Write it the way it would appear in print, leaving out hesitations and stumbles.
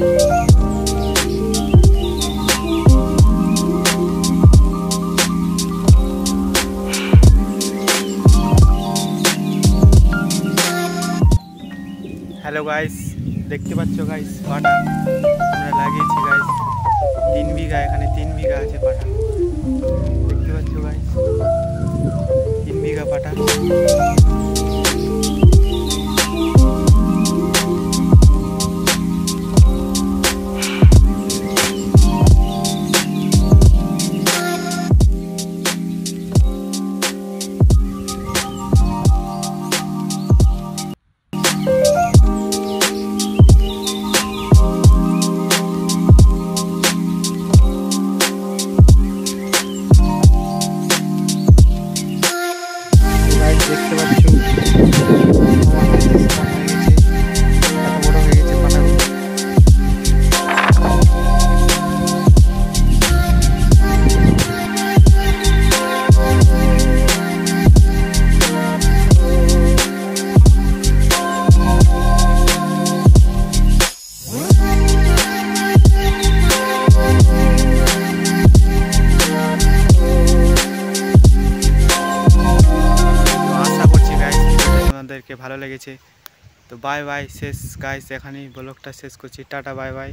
Hello guys, দেখতে পাচ্ছ guys পাটা আমরা লাগিয়েছি গাইস 3 বিঘা। এখানে 3 বিঘা আছে পাটা, দেখতে পাচ্ছ গাইস 3 বিঘা পাটা। দেখতে পাচ্ছ এত বড় হয়ে গেছে পাটাগুলো। আপনাদেরকে ভালো লেগেছে তো বাই বাই, শেষ গাইস, এখানেই ব্লগটা শেষ করছি। Tata, bye bye.